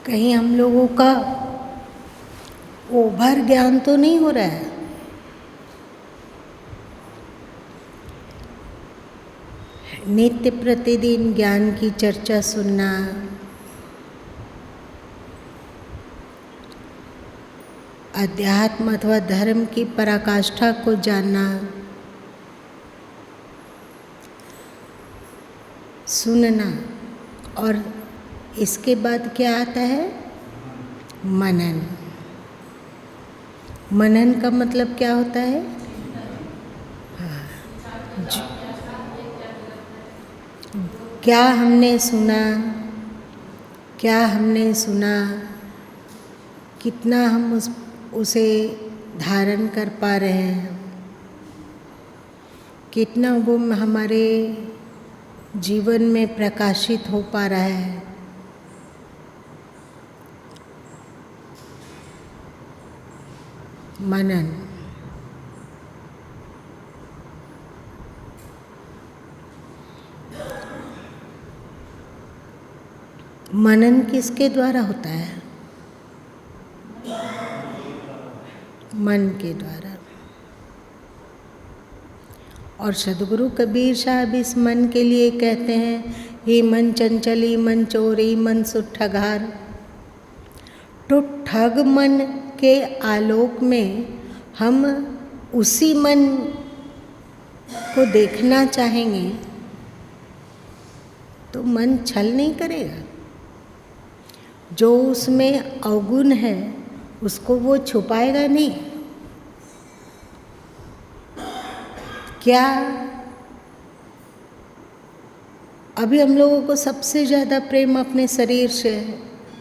कहीं हम लोगों का ओभर ज्ञान तो नहीं हो रहा है। नित्य प्रतिदिन ज्ञान की चर्चा सुनना, अध्यात्म अथवा धर्म की पराकाष्ठा को जानना, सुनना, और इसके बाद क्या आता है? मनन। मनन का मतलब क्या होता है? क्या हमने सुना, क्या हमने सुना, कितना हम उसे धारण कर पा रहे हैं, कितना वो हमारे जीवन में प्रकाशित हो पा रहा है। मनन। मनन किसके द्वारा होता है? मन के द्वारा। और सद्गुरु कबीर साहब इस मन के लिए कहते हैं, हे मन चंचल, हे मन चोर, हे मन सुठ ठगार। तो ठग मन के आलोक में हम उसी मन को देखना चाहेंगे तो मन छल नहीं करेगा। जो उसमें अवगुण है उसको वो छुपाएगा नहीं। क्या अभी हम लोगों को सबसे ज़्यादा प्रेम अपने शरीर से है,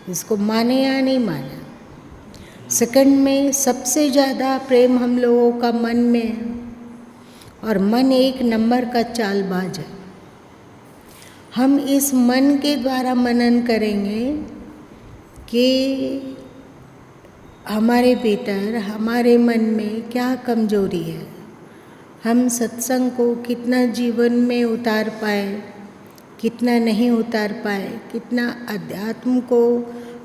इसको माने या नहीं माने। सेकंड में सबसे ज़्यादा प्रेम हम लोगों का मन में है, और मन एक नंबर का चालबाज है। हम इस मन के द्वारा मनन करेंगे कि हमारे भीतर, हमारे मन में क्या कमजोरी है, हम सत्संग को कितना जीवन में उतार पाए, कितना नहीं उतार पाए, कितना अध्यात्म को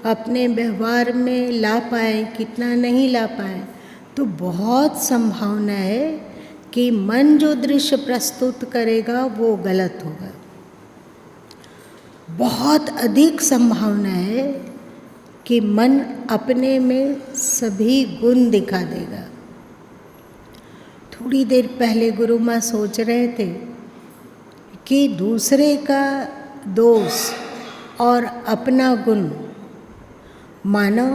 अपने व्यवहार में ला पाए, कितना नहीं ला पाए। तो बहुत संभावना है कि मन जो दृश्य प्रस्तुत करेगा वो गलत होगा। बहुत अधिक संभावना है कि मन अपने में सभी गुण दिखा देगा। थोड़ी देर पहले गुरु माँ सोच रहे थे कि दूसरे का दोष और अपना गुण मानव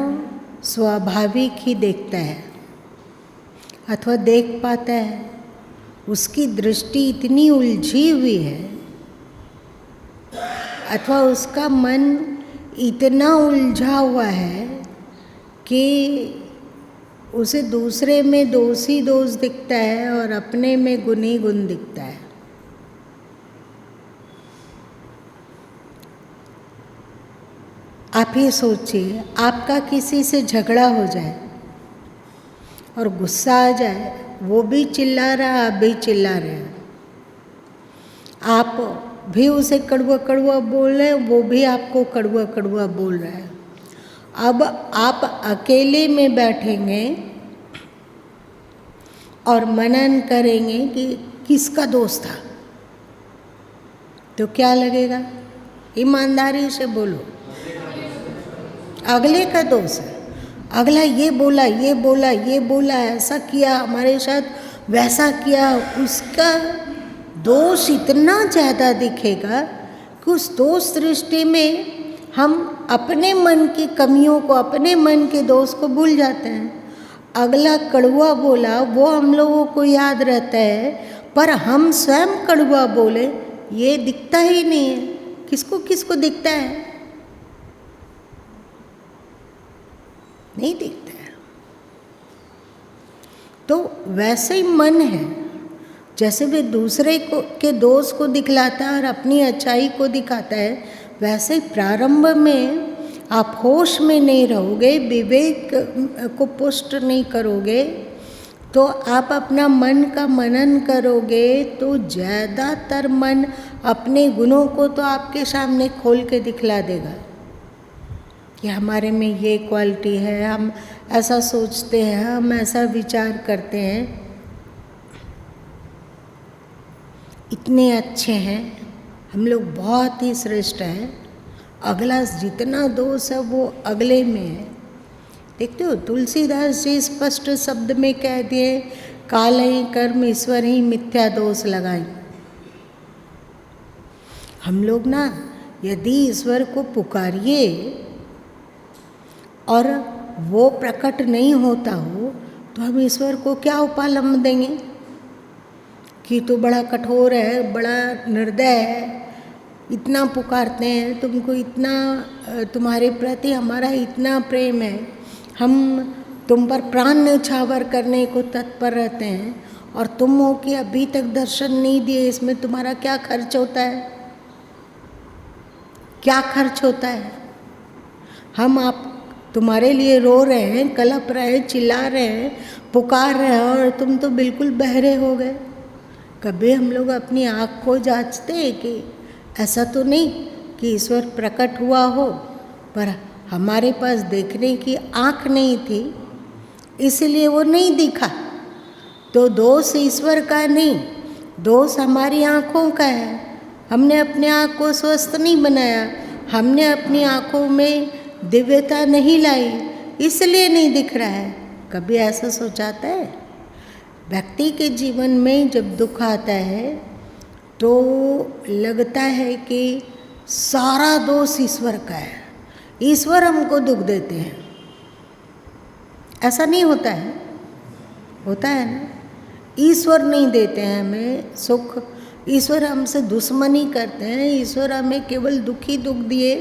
स्वाभाविक ही देखता है अथवा देख पाता है। उसकी दृष्टि इतनी उलझी हुई है अथवा उसका मन इतना उलझा हुआ है कि उसे दूसरे में दोष ही दोष दिखता है और अपने में गुण ही गुण दिखता है। आप ही सोचिए, आपका किसी से झगड़ा हो जाए और गुस्सा आ जाए, वो भी चिल्ला रहा, आप भी चिल्ला रहे हैं, आप भी उसे कड़वा कड़वा बोल रहे हैं, वो भी आपको कड़वा कड़वा बोल रहा है। अब आप अकेले में बैठेंगे और मनन करेंगे कि किसका दोष था, तो क्या लगेगा? ईमानदारी से बोलो, अगले का दोष है। अगला ये बोला, ये बोला, ये बोला, ऐसा किया हमारे साथ, वैसा किया। उसका दोष इतना ज़्यादा दिखेगा कि उस दोष दृष्टि में हम अपने मन की कमियों को, अपने मन के दोष को भूल जाते हैं। अगला कड़वा बोला वो हम लोगों को याद रहता है, पर हम स्वयं कड़वा बोले ये दिखता ही नहीं है। किसको किसको दिखता है? नहीं दिखता है। तो वैसे ही मन है, जैसे वे दूसरे को के दोष को दिखलाता है और अपनी अच्छाई को दिखाता है, वैसे ही प्रारंभ में आप होश में नहीं रहोगे, विवेक को पुष्ट नहीं करोगे, तो आप अपना मन का मनन करोगे तो ज़्यादातर मन अपने गुणों को तो आपके सामने खोल के दिखला देगा। कि हमारे में ये क्वालिटी है, हम ऐसा सोचते हैं, हम ऐसा विचार करते हैं, इतने अच्छे हैं, हम लोग बहुत ही श्रेष्ठ हैं। अगला जितना दोष है वो अगले में है। देखते हो तुलसीदास जी स्पष्ट शब्द में कह दिए, काल ही कर्म ईश्वर ही मिथ्या दोष लगाए। हम लोग ना यदि ईश्वर को पुकारिए और वो प्रकट नहीं होता हो तो हम ईश्वर को क्या उपालंब देंगे कि तू बड़ा कठोर है, बड़ा निर्दय है, इतना पुकारते हैं तुमको, इतना तुम्हारे प्रति हमारा इतना प्रेम है, हम तुम पर प्राण न्यौछावर करने को तत्पर रहते हैं और तुम हो कि अभी तक दर्शन नहीं दिए, इसमें तुम्हारा क्या खर्च होता है? क्या खर्च होता है? हम आप तुम्हारे लिए रो रहे हैं, कलप रहे हैं, चिल्ला रहे हैं, पुकार रहे हैं और तुम तो बिल्कुल बहरे हो गए। कभी हम लोग अपनी आँख को जांचते हैं कि ऐसा तो नहीं कि ईश्वर प्रकट हुआ हो पर हमारे पास देखने की आँख नहीं थी इसलिए वो नहीं दिखा। तो दोष ईश्वर का नहीं, दोष हमारी आँखों का है। हमने अपने आँख को स्वस्थ नहीं बनाया, हमने अपनी आँखों में दिव्यता नहीं लाई, इसलिए नहीं दिख रहा है। कभी ऐसा सोचाता है? व्यक्ति के जीवन में जब दुख आता है तो लगता है कि सारा दोष ईश्वर का है, ईश्वर हमको दुख देते हैं। ऐसा नहीं होता है? होता है ना? ईश्वर नहीं देते हैं हमें सुख, ईश्वर हमसे दुश्मनी करते हैं, ईश्वर हमें केवल दुख ही दुख दिए,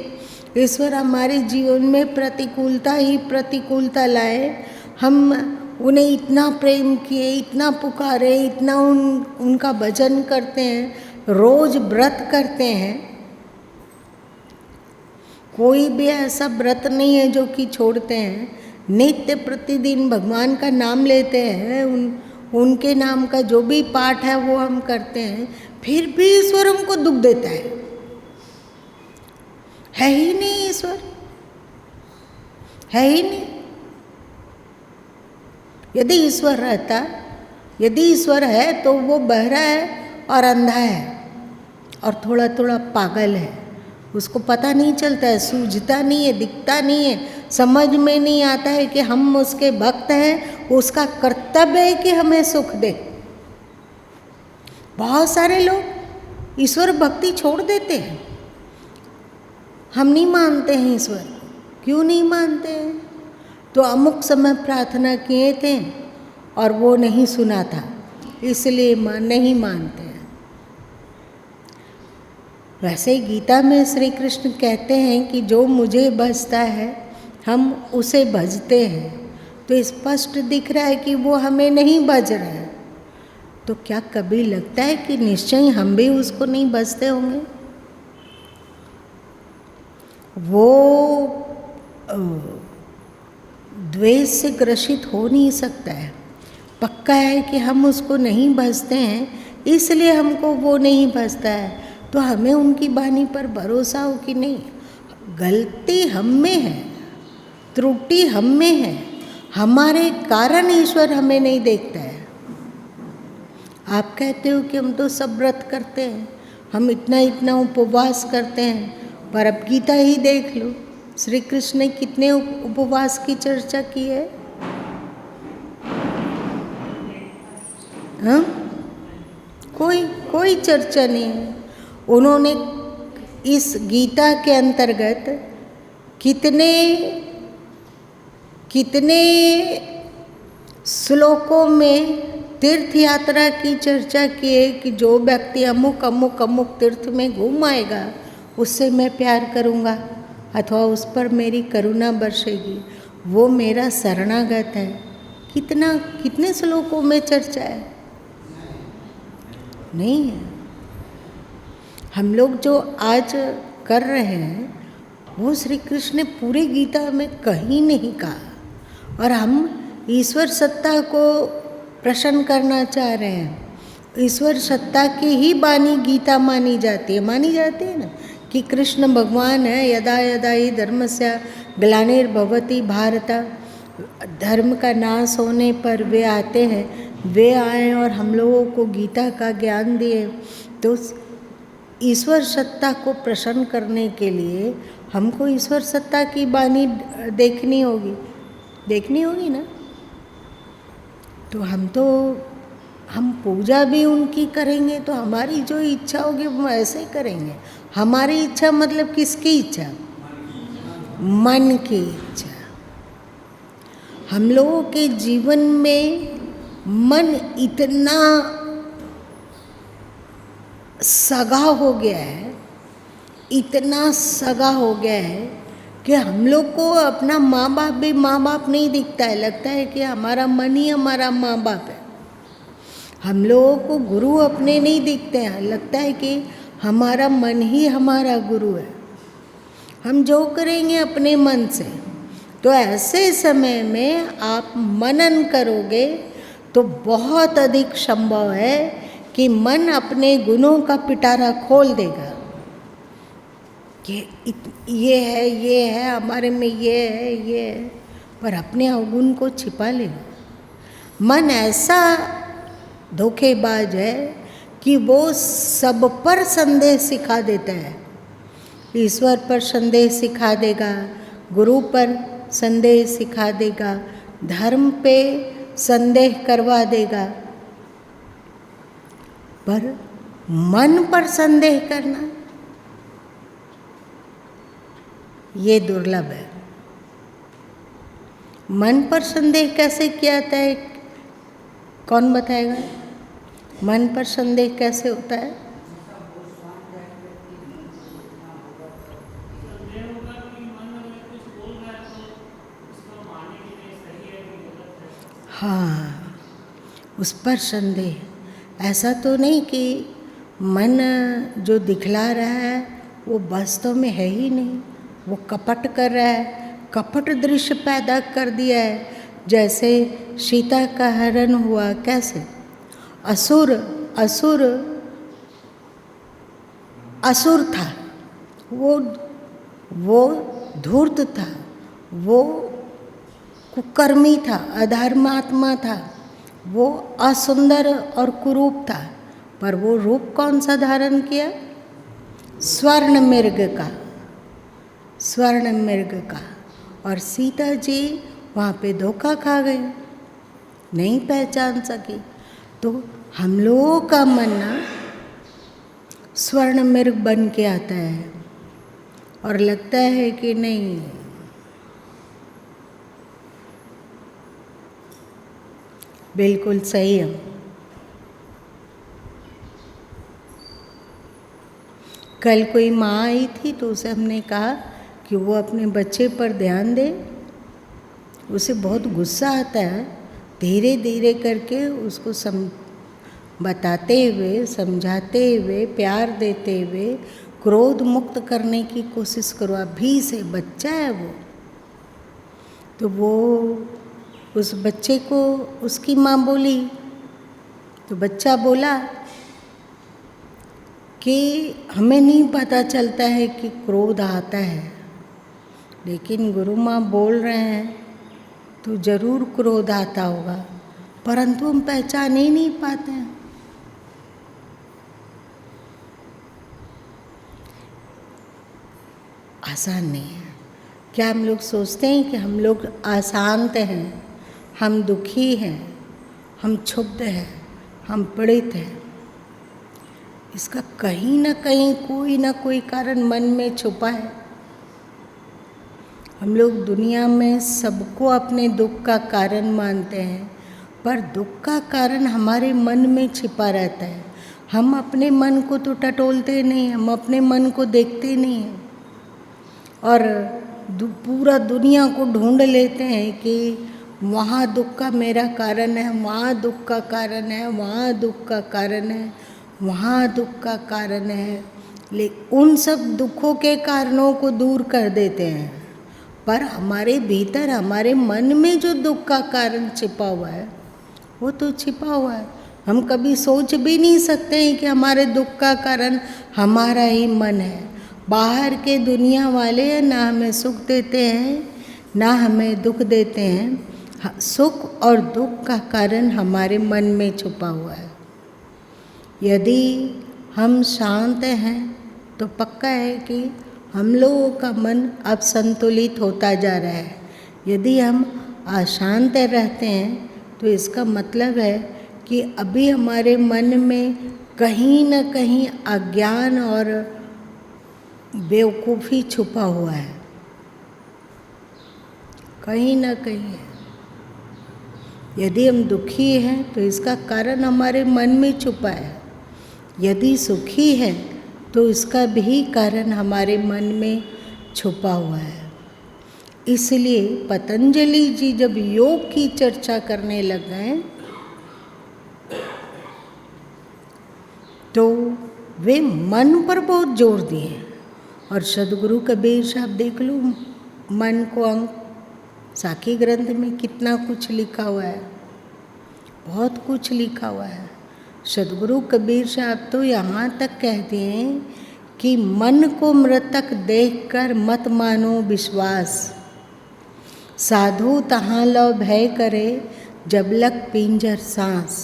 ईश्वर हमारे जीवन में प्रतिकूलता ही प्रतिकूलता लाए। हम उन्हें इतना प्रेम किए, इतना पुकारे, इतना उनका भजन करते हैं, रोज व्रत करते हैं। कोई भी ऐसा व्रत नहीं है जो कि छोड़ते हैं। नित्य प्रतिदिन भगवान का नाम लेते हैं, उनके नाम का जो भी पाठ है वो हम करते हैं, फिर भी ईश्वर हमको दुख देता है ही नहीं ईश्वर, है ही नहीं। यदि ईश्वर रहता, यदि ईश्वर है तो वो बहरा है और अंधा है और थोड़ा थोड़ा पागल है, उसको पता नहीं चलता है, सूझता नहीं है, दिखता नहीं है, समझ में नहीं आता है कि हम उसके भक्त हैं, उसका कर्तव्य है कि हमें सुख दे। बहुत सारे लोग ईश्वर भक्ति छोड़ देते हैं। हम नहीं मानते हैं ईश्वर को। क्यों नहीं मानते हैं? तो अमुक समय प्रार्थना किए थे और वो नहीं सुना था, इसलिए नहीं मानते हैं। वैसे ही गीता में श्री कृष्ण कहते हैं कि जो मुझे भजता है हम उसे भजते हैं। तो स्पष्ट दिख रहा है कि वो हमें नहीं भज रहे हैं। तो क्या कभी लगता है कि निश्चय हम भी उसको नहीं भजते होंगे? वो द्वेष से ग्रसित हो नहीं सकता है। पक्का है कि हम उसको नहीं भजते हैं, इसलिए हमको वो नहीं भजता है। तो हमें उनकी वाणी पर भरोसा हो कि नहीं, गलती हम में है, त्रुटि हम में है, हमारे कारण ईश्वर हमें नहीं देखता है। आप कहते हो कि हम तो सब व्रत करते हैं, हम इतना इतना उपवास करते हैं, पर अब गीता ही देख लो, श्री कृष्ण ने कितने उपवास की चर्चा की है। हाँ, कोई चर्चा नहीं है। उन्होंने इस गीता के अंतर्गत कितने श्लोकों में तीर्थ यात्रा की चर्चा की है कि जो व्यक्ति अमुक अमुक अमुक तीर्थ में घूम आएगा उससे मैं प्यार करूँगा अथवा उस पर मेरी करुणा बरसेगी, वो मेरा शरणागत है। कितने श्लोकों में चर्चा है? नहीं है। हम लोग जो आज कर रहे हैं वो श्री कृष्ण ने पूरी गीता में कहीं नहीं कहा, और हम ईश्वर सत्ता को प्रसन्न करना चाह रहे हैं। ईश्वर सत्ता की ही वाणी गीता मानी जाती है ना कि कृष्ण भगवान है। यदा यदा ही धर्मस्य ग्लानिर्भवति भारत, धर्म का नाश होने पर वे आते हैं, वे आए और हम लोगों को गीता का ज्ञान दिए। तो ईश्वर सत्ता को प्रसन्न करने के लिए हमको ईश्वर सत्ता की वाणी देखनी होगी ना। तो हम पूजा भी उनकी करेंगे, तो हमारी जो इच्छा होगी वो ऐसे करेंगे। हमारी इच्छा मतलब किसकी इच्छा? मन की इच्छा। हम लोगों के जीवन में मन इतना सगा हो गया है, इतना सगा हो गया है कि हम लोग को अपना माँ बाप भी माँ बाप नहीं दिखता है। लगता है कि हमारा मन ही हमारा माँ बाप है। हम लोगों को गुरु अपने नहीं दिखते हैं, लगता है कि हमारा मन ही हमारा गुरु है। हम जो करेंगे अपने मन से। तो ऐसे समय में आप मनन करोगे तो बहुत अधिक संभव है कि मन अपने गुणों का पिटारा खोल देगा कि ये है हमारे में, ये है, पर अपने अवगुण को छिपा लेगा। मन ऐसा धोखेबाज है कि वो सब पर संदेह सिखा देता है। ईश्वर पर संदेह सिखा देगा, गुरु पर संदेह सिखा देगा, धर्म पे संदेह करवा देगा, पर मन पर संदेह करना ये दुर्लभ है। मन पर संदेह कैसे किया जाता है, कौन बताएगा? मन पर संदेह कैसे होता है? हाँ, उस पर संदेह। ऐसा तो नहीं कि मन जो दिखला रहा है वो वास्तव में है ही नहीं, वो कपट कर रहा है, कपट दृश्य पैदा कर दिया है। जैसे सीता का हरण हुआ, कैसे? असुर था, वो धूर्त था, वो कुकर्मी था, अधर्मात्मा था, वो असुंदर और कुरूप था। पर वो रूप कौन सा धारण किया? स्वर्ण मृग का। और सीता जी वहाँ पे धोखा खा गई, नहीं पहचान सकी। तो हम लोगों का मन ना स्वर्ण मृग बन के आता है और लगता है कि नहीं, बिल्कुल सही है। कल कोई माँ आई थी तो उसे हमने कहा कि वो अपने बच्चे पर ध्यान दे। उसे बहुत गुस्सा आता है, धीरे धीरे करके उसको बताते हुए, समझाते हुए, प्यार देते हुए क्रोध मुक्त करने की कोशिश करो। अभी से बच्चा है वो। तो वो उस बच्चे को उसकी माँ बोली, तो बच्चा बोला कि हमें नहीं पता चलता है कि क्रोध आता है, लेकिन गुरु माँ बोल रहे हैं तो जरूर क्रोध आता होगा, परंतु हम पहचान ही नहीं पाते हैं। आसान नहीं है। क्या हम लोग सोचते हैं कि हम लोग अशांत हैं, हम दुखी हैं, हम क्षुब्ध हैं, हम पीड़ित हैं? इसका कहीं ना कहीं कोई ना कोई कारण मन में छुपा है। हम लोग दुनिया में सबको अपने दुख का कारण मानते हैं, पर दुख का कारण हमारे मन में छिपा रहता है। हम अपने मन को तो टटोलते नहीं, हम अपने मन को देखते नहीं हैं और पूरा दुनिया को ढूंढ लेते हैं कि वहाँ दुख का मेरा कारण है, वहाँ दुख का कारण है, वहाँ दुख का कारण है, वहाँ दुख का कारण है। लेकिन उन सब दुखों के कारणों को दूर कर देते हैं, पर हमारे भीतर, हमारे मन में जो दुख का कारण छिपा हुआ है वो तो छिपा हुआ है। हम कभी सोच भी नहीं सकते हैं कि हमारे दुख का कारण हमारा ही मन है। बाहर के दुनिया वाले ना हमें सुख देते हैं ना हमें दुख देते हैं। सुख और दुख का कारण हमारे मन में छुपा हुआ है। यदि हम शांत हैं तो पक्का है कि हम लोगों का मन अब संतुलित होता जा रहा है। यदि हम अशांत रहते हैं तो इसका मतलब है कि अभी हमारे मन में कहीं न कहीं अज्ञान और बेवकूफ़ी छुपा हुआ है, कहीं न कहीं है। यदि हम दुखी हैं तो इसका कारण हमारे मन में छुपा है। यदि सुखी है तो इसका भी कारण हमारे मन में छुपा हुआ है। इसलिए पतंजलि जी जब योग की चर्चा करने लग गए तो वे मन पर बहुत जोर दिए। और सदगुरु कबीर साहब देख लो, मन को अंक साखी ग्रंथ में कितना कुछ लिखा हुआ है, बहुत कुछ लिखा हुआ है। सदगुरु कबीर साहब तो यहाँ तक कहते हैं कि मन को मृतक देखकर मत मानो विश्वास, साधु तहाँ लो भय करे जब लग पिंजर सांस।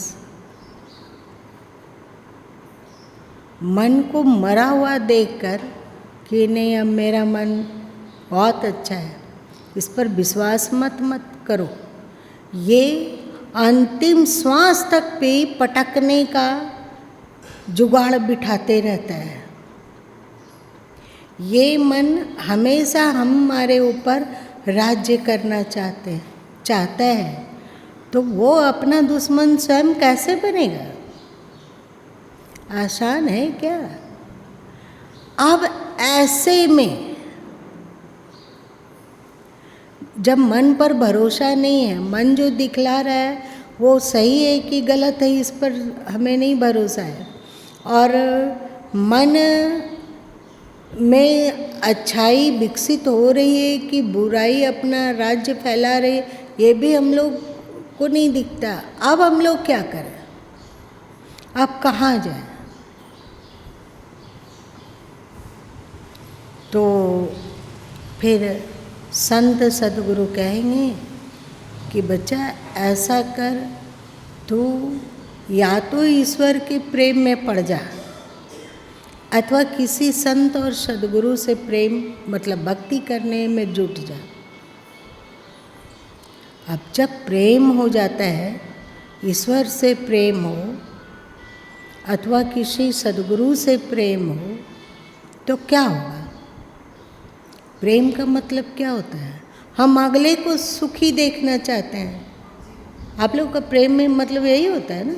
मन को मरा हुआ देखकर कि नहीं अब मेरा मन बहुत अच्छा है, इस पर विश्वास मत करो। ये अंतिम श्वास तक पे पटकने का जुगाड़ बिठाते रहता है। ये मन हमेशा हमारे ऊपर राज्य करना चाहता है, तो वो अपना दुश्मन स्वयं कैसे बनेगा? आसान है क्या? अब ऐसे में जब मन पर भरोसा नहीं है, मन जो दिखला रहा है वो सही है कि गलत है, इस पर हमें नहीं भरोसा है, और मन में अच्छाई विकसित हो रही है कि बुराई अपना राज्य फैला रही है, ये भी हम लोग को नहीं दिखता। अब हम लोग क्या करें? अब कहाँ जाएं? तो फिर संत सदगुरु कहेंगे कि बच्चा ऐसा कर, तू या तो ईश्वर के प्रेम में पड़ जा अथवा किसी संत और सदगुरु से प्रेम मतलब भक्ति करने में जुट जा। अब जब प्रेम हो जाता है, ईश्वर से प्रेम हो अथवा किसी सदगुरु से प्रेम हो, तो क्या होगा? प्रेम का मतलब क्या होता है? हम अगले को सुखी देखना चाहते हैं। आप लोग का प्रेम में मतलब यही होता है ना,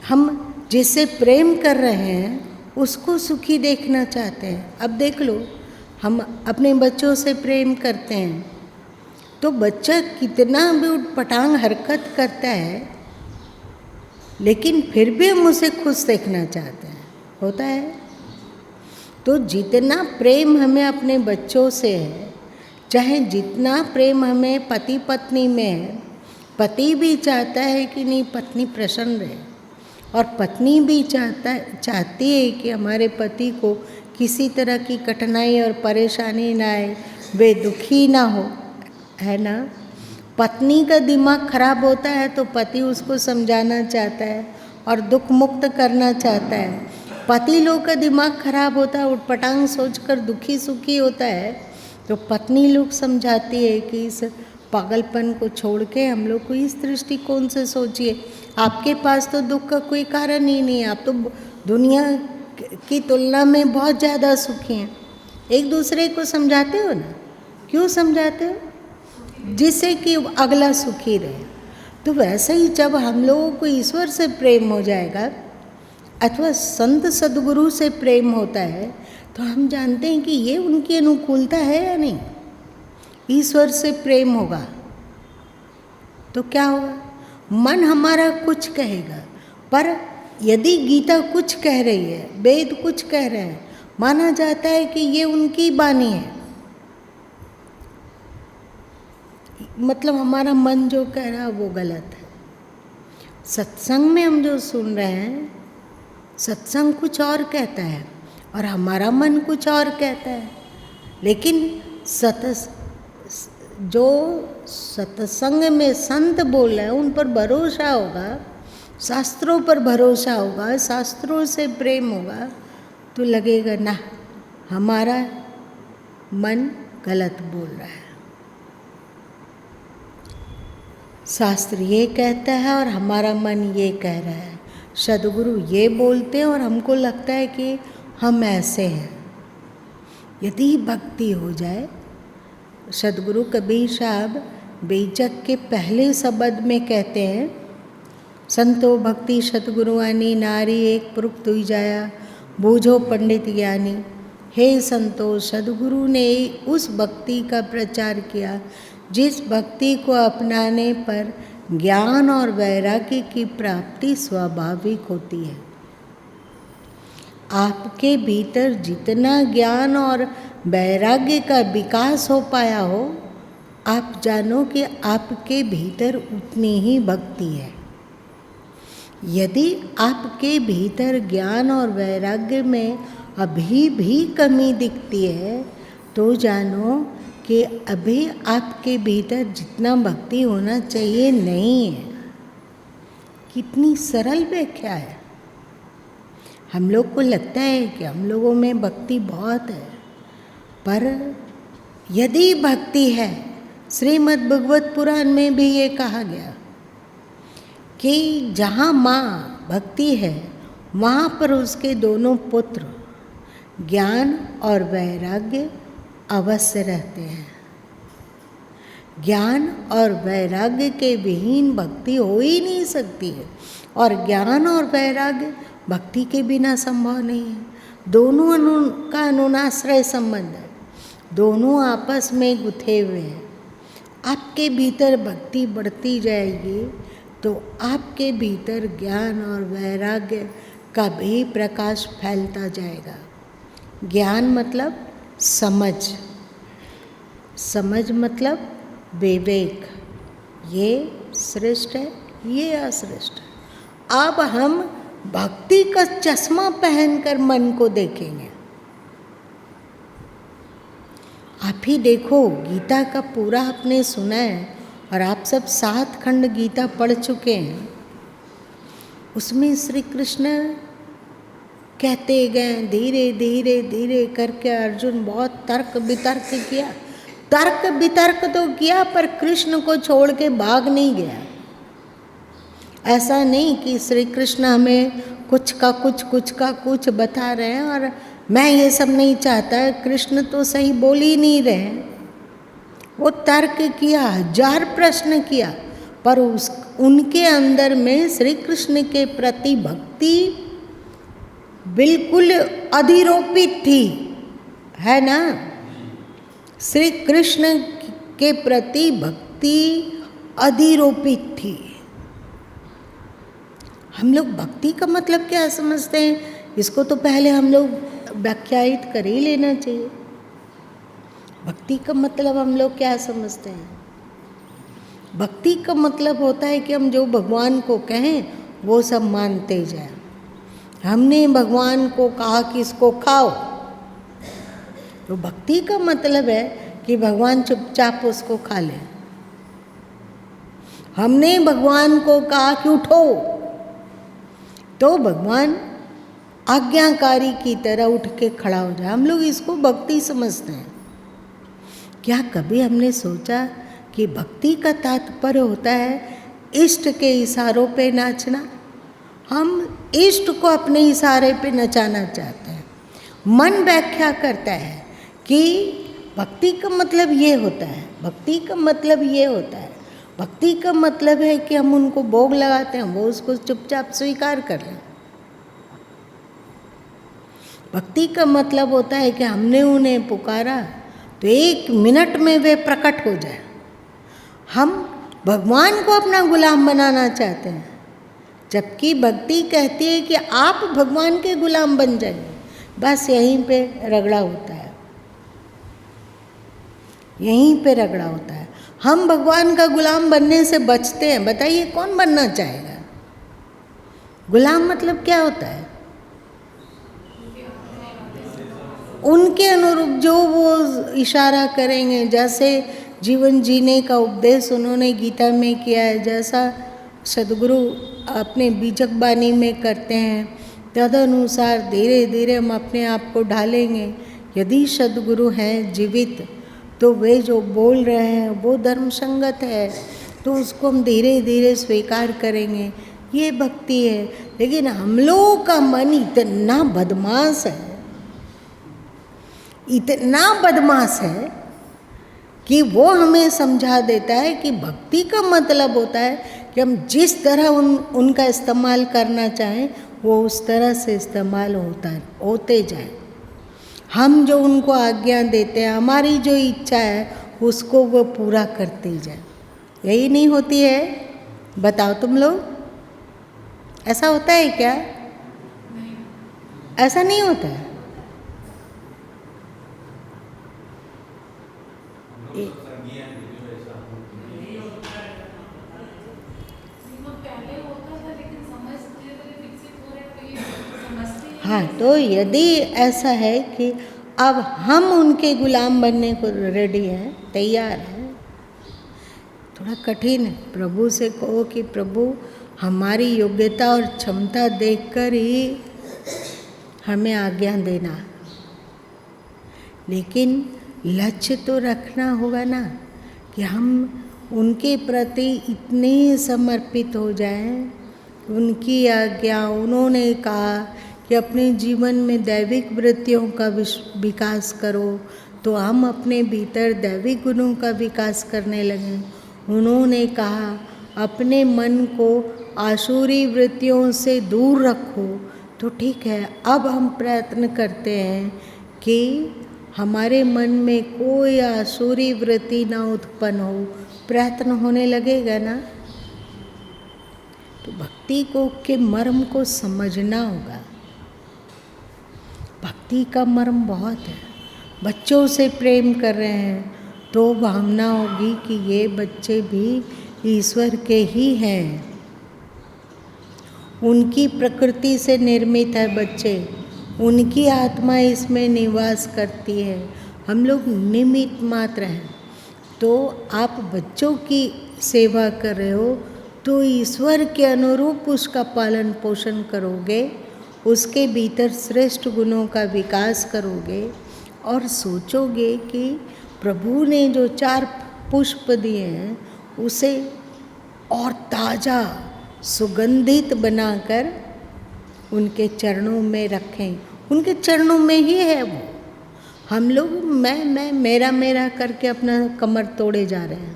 हम जिससे प्रेम कर रहे हैं उसको सुखी देखना चाहते हैं। अब देख लो, हम अपने बच्चों से प्रेम करते हैं तो बच्चा कितना भी उटपटांग हरकत करता है, लेकिन फिर भी हम उसे खुश देखना चाहते हैं, होता है। तो जितना प्रेम हमें अपने बच्चों से है, चाहे जितना प्रेम हमें पति पत्नी में है, पति भी चाहता है कि नहीं पत्नी प्रसन्न रहे, और पत्नी भी चाहती है कि हमारे पति को किसी तरह की कठिनाई और परेशानी ना आए, वे दुखी ना हो, है ना। पत्नी का दिमाग खराब होता है तो पति उसको समझाना चाहता है और दुख मुक्त करना चाहता है। पति लोग का दिमाग खराब होता है, उटपटांग सोचकर दुखी सुखी होता है, तो पत्नी लोग समझाती है कि इस पागलपन को छोड़ के हम लोग को इस दृष्टिकोण से सोचिए, आपके पास तो दुख का कोई कारण ही नहीं है, आप तो दुनिया की तुलना में बहुत ज़्यादा सुखी हैं। एक दूसरे को समझाते हो ना, क्यों समझाते हो? जिससे कि अगला सुखी रहे। तो वैसे ही जब हम लोगों को ईश्वर से प्रेम हो जाएगा अथवा संत सदगुरु से प्रेम होता है, तो हम जानते हैं कि ये उनकी अनुकूलता है या नहीं। ईश्वर से प्रेम होगा तो क्या होगा? मन हमारा कुछ कहेगा, पर यदि गीता कुछ कह रही है, वेद कुछ कह रहे हैं, माना जाता है कि ये उनकी वाणी है। मतलब हमारा मन जो कह रहा है वो गलत है। सत्संग में हम जो सुन रहे हैं, सत्संग कुछ और कहता है, और हमारा मन कुछ और कहता है। लेकिन जो सत्संग में संत बोल रहे हैं उन पर भरोसा होगा, शास्त्रों पर भरोसा होगा, शास्त्रों से प्रेम होगा, तो लगेगा ना हमारा मन गलत बोल रहा है। शास्त्र ये कहता है और हमारा मन ये कह रहा है, सद्गुरु ये बोलते हैं और हमको लगता है कि हम ऐसे हैं। यदि भक्ति हो जाए, सद्गुरु कबीर साहब बेचक के पहले शब्द में कहते हैं, संतो भक्ति सतगुरुआनी नारी एक पुरुक्त हुई जाया बूझो पंडित ज्ञानी। हे संतो, सद्गुरु ने उस भक्ति का प्रचार किया जिस भक्ति को अपनाने पर ज्ञान और वैराग्य की प्राप्ति स्वाभाविक होती है। आपके भीतर जितना ज्ञान और वैराग्य का विकास हो पाया हो, आप जानो कि आपके भीतर उतनी ही भक्ति है। यदि आपके भीतर ज्ञान और वैराग्य में अभी भी कमी दिखती है, तो जानो कि अभी आपके भीतर जितना भक्ति होना चाहिए नहीं है। कितनी सरल व्याख्या है। हम लोग को लगता है कि हम लोगों में भक्ति बहुत है, पर यदि भक्ति है, श्रीमद् भगवत पुराण में भी ये कहा गया कि जहाँ माँ भक्ति है वहाँ पर उसके दोनों पुत्र ज्ञान और वैराग्य अवश्य रहते हैं। ज्ञान और वैराग्य के विहीन भक्ति हो ही नहीं सकती है, और ज्ञान और वैराग्य भक्ति के बिना संभव नहीं है। दोनों का अनुनाश्रय संबंध है, दोनों आपस में गुथे हुए हैं। आपके भीतर भक्ति बढ़ती जाएगी तो आपके भीतर ज्ञान और वैराग्य का भी प्रकाश फैलता जाएगा। ज्ञान मतलब समझ, समझ मतलब विवेक, ये श्रेष्ठ है, ये अश्रेष्ठ है। अब हम भक्ति का चश्मा पहनकर मन को देखेंगे। आप ही देखो, गीता का पूरा आपने सुना है और आप सब 7 खंड गीता पढ़ चुके हैं। उसमें श्री कृष्ण कहते गए, धीरे धीरे धीरे करके अर्जुन बहुत तर्क वितर्क किया। तर्क वितर्क तो किया, पर कृष्ण को छोड़ के भाग नहीं गया। ऐसा नहीं कि श्री कृष्ण हमें कुछ का कुछ बता रहे हैं और मैं ये सब नहीं चाहता। कृष्ण तो सही बोल ही नहीं रहे। वो तर्क किया, 1000 प्रश्न किया, पर उनके अंदर में श्री कृष्ण के प्रति भक्ति बिल्कुल अधिरोपित थी, है ना। श्री कृष्ण के प्रति भक्ति अधिरोपित थी। हम लोग भक्ति का मतलब क्या समझते हैं, इसको तो पहले हम लोग व्याख्यायित कर ही लेना चाहिए। भक्ति का मतलब हम लोग क्या समझते हैं? भक्ति का मतलब होता है कि हम जो भगवान को कहें वो सब मानते जाएं। हमने भगवान को कहा कि इसको खाओ, तो भक्ति का मतलब है कि भगवान चुपचाप उसको खा ले। हमने भगवान को कहा कि उठो, तो भगवान आज्ञाकारी की तरह उठ के खड़ा हो जाए। हम लोग इसको भक्ति समझते हैं। क्या कभी हमने सोचा कि भक्ति का तात्पर्य होता है इष्ट के इशारों पे नाचना? हम इष्ट को अपने इशारे पे नचाना चाहते हैं। मन व्याख्या करता है कि भक्ति का मतलब ये होता है, भक्ति का मतलब ये होता है। भक्ति का मतलब है कि हम उनको भोग लगाते हैं, वो उसको चुपचाप स्वीकार कर लें। भक्ति का मतलब होता है कि हमने उन्हें पुकारा तो 1 मिनट में वे प्रकट हो जाए। हम भगवान को अपना गुलाम बनाना चाहते हैं, जबकि भक्ति कहती है कि आप भगवान के गुलाम बन जाइए। बस यहीं पे रगड़ा होता है, यहीं पे रगड़ा होता है। हम भगवान का गुलाम बनने से बचते हैं। बताइए कौन बनना चाहेगा? गुलाम मतलब क्या होता है? उनके अनुरूप जो वो इशारा करेंगे, जैसे जीवन जीने का उपदेश उन्होंने गीता में किया है, जैसा सदगुरु अपने बीजक बानी में करते हैं, तदनुसार धीरे धीरे हम अपने आप को ढालेंगे। यदि सदगुरु हैं जीवित तो वे जो बोल रहे हैं वो धर्म संगत है, तो उसको हम धीरे धीरे स्वीकार करेंगे। ये भक्ति है। लेकिन हम लोगों का मन इतना बदमाश है, इतना बदमाश है कि वो हमें समझा देता है कि भक्ति का मतलब होता है कि हम जिस तरह उनका इस्तेमाल करना चाहें वो उस तरह से इस्तेमाल होते जाए। हम जो उनको आज्ञा देते हैं, हमारी जो इच्छा है उसको वो पूरा करते जाए। यही नहीं होती है? बताओ तुम लोग, ऐसा होता है क्या? ऐसा नहीं होता है। हाँ, तो यदि ऐसा है कि अब हम उनके गुलाम बनने को रेडी हैं, तैयार हैं, थोड़ा कठिन है। प्रभु से कहो कि प्रभु हमारी योग्यता और क्षमता देखकर ही हमें आज्ञा देना, लेकिन लक्ष्य तो रखना होगा ना कि हम उनके प्रति इतने समर्पित हो जाएं। उनकी आज्ञा, उन्होंने कहा कि अपने जीवन में दैविक वृत्तियों का विकास करो, तो हम अपने भीतर दैविक गुणों का विकास करने लगे। उन्होंने कहा अपने मन को आसुरी वृत्तियों से दूर रखो, तो ठीक है, अब हम प्रयत्न करते हैं कि हमारे मन में कोई आसुरी वृत्ति ना उत्पन्न हो। प्रयत्न होने लगेगा ना। तो भक्ति को के मर्म को समझना होगा। भक्ति का मर्म बहुत है। बच्चों से प्रेम कर रहे हैं तो भावना होगी कि ये बच्चे भी ईश्वर के ही हैं, उनकी प्रकृति से निर्मित है बच्चे, उनकी आत्मा इसमें निवास करती है, हम लोग निमित्त मात्र हैं। तो आप बच्चों की सेवा कर रहे हो तो ईश्वर के अनुरूप उसका पालन पोषण करोगे, उसके भीतर श्रेष्ठ गुणों का विकास करोगे और सोचोगे कि प्रभु ने जो 4 पुष्प दिए हैं उसे और ताज़ा सुगंधित बनाकर उनके चरणों में रखें। उनके चरणों में ही है वो। हम लोग मैं मेरा करके अपना कमर तोड़े जा रहे हैं।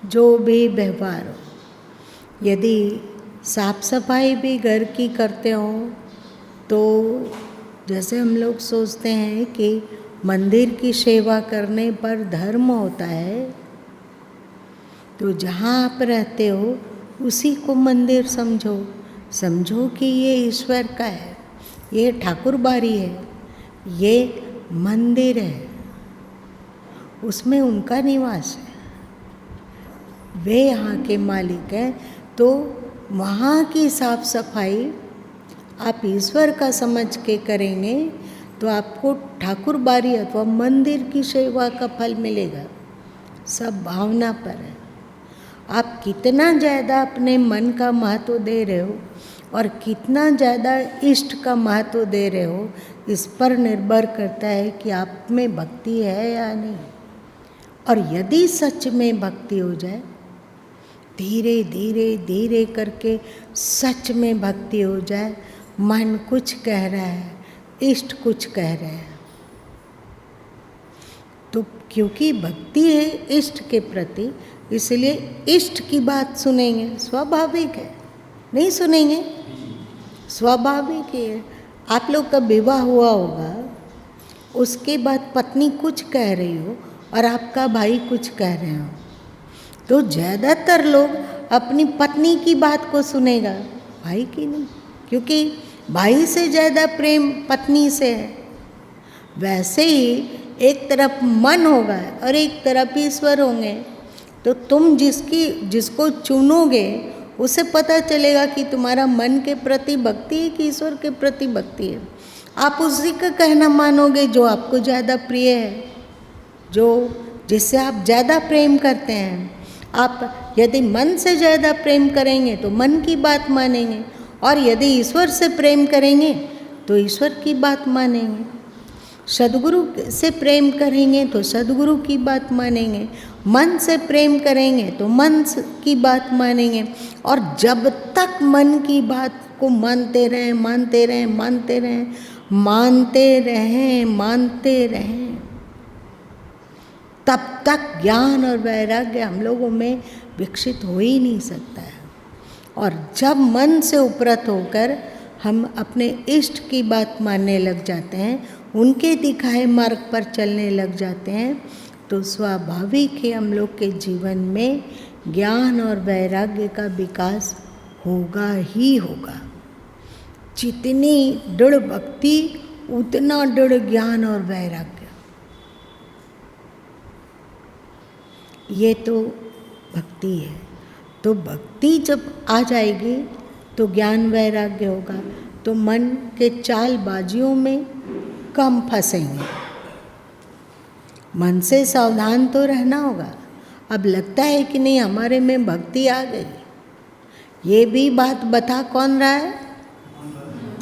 जो भी व्यवहार हो, यदि साफ सफाई भी घर की करते हो तो जैसे हम लोग सोचते हैं कि मंदिर की सेवा करने पर धर्म होता है, तो जहाँ आप रहते हो उसी को मंदिर समझो। समझो कि ये ईश्वर का है, ये ठाकुर बाड़ी है, ये मंदिर है, उसमें उनका निवास है, वे यहाँ के मालिक हैं। तो वहाँ की साफ सफाई आप ईश्वर का समझ के करेंगे तो आपको ठाकुर बाड़ी अथवा मंदिर की सेवा का फल मिलेगा। सब भावना पर है। आप कितना ज़्यादा अपने मन का महत्व दे रहे हो और कितना ज़्यादा इष्ट का महत्व दे रहे हो, इस पर निर्भर करता है कि आप में भक्ति है या नहीं। और यदि सच में भक्ति हो जाए, धीरे धीरे धीरे करके सच में भक्ति हो जाए, मन कुछ कह रहा है, इष्ट कुछ कह रहा है, तो क्योंकि भक्ति है इष्ट के प्रति, इसलिए इष्ट की बात सुनेंगे। स्वाभाविक है, नहीं सुनेंगे? स्वाभाविक है। आप लोग का विवाह हुआ होगा, उसके बाद पत्नी कुछ कह रही हो और आपका भाई कुछ कह रहे हो, तो ज़्यादातर लोग अपनी पत्नी की बात को सुनेगा, भाई की नहीं, क्योंकि भाई से ज़्यादा प्रेम पत्नी से है। वैसे ही एक तरफ मन होगा और एक तरफ ईश्वर होंगे, तो तुम जिसको चुनोगे उसे पता चलेगा कि तुम्हारा मन के प्रति भक्ति है कि ईश्वर के प्रति भक्ति है। आप उसी का कहना मानोगे जो आपको ज़्यादा प्रिय है, जो जिससे आप ज़्यादा प्रेम करते हैं। आप यदि मन से ज़्यादा प्रेम करेंगे तो मन की बात मानेंगे, और यदि ईश्वर से प्रेम करेंगे तो ईश्वर की बात मानेंगे। सद्गुरु से प्रेम करेंगे तो सद्गुरु की बात मानेंगे, मन से प्रेम करेंगे तो मन की बात मानेंगे। और जब तक मन की बात को मानते रहें, मानते रहें, मानते रहें, मानते रहें, मानते रहें, तब तक ज्ञान और वैराग्य हम लोगों में विकसित हो ही नहीं सकता है। और जब मन से उपरत होकर हम अपने इष्ट की बात मानने लग जाते हैं, उनके दिखाए मार्ग पर चलने लग जाते हैं, तो स्वाभाविक ही हम लोग के जीवन में ज्ञान और वैराग्य का विकास होगा ही होगा। जितनी दृढ़ भक्ति उतना दृढ़ ज्ञान और वैराग्य। ये तो भक्ति है। तो भक्ति जब आ जाएगी तो ज्ञान वैराग्य होगा, तो मन के चालबाजियों में कम फंसेंगे। मन से सावधान तो रहना होगा। अब लगता है कि नहीं हमारे में भक्ति आ गई, ये भी बात बता कौन रहा है?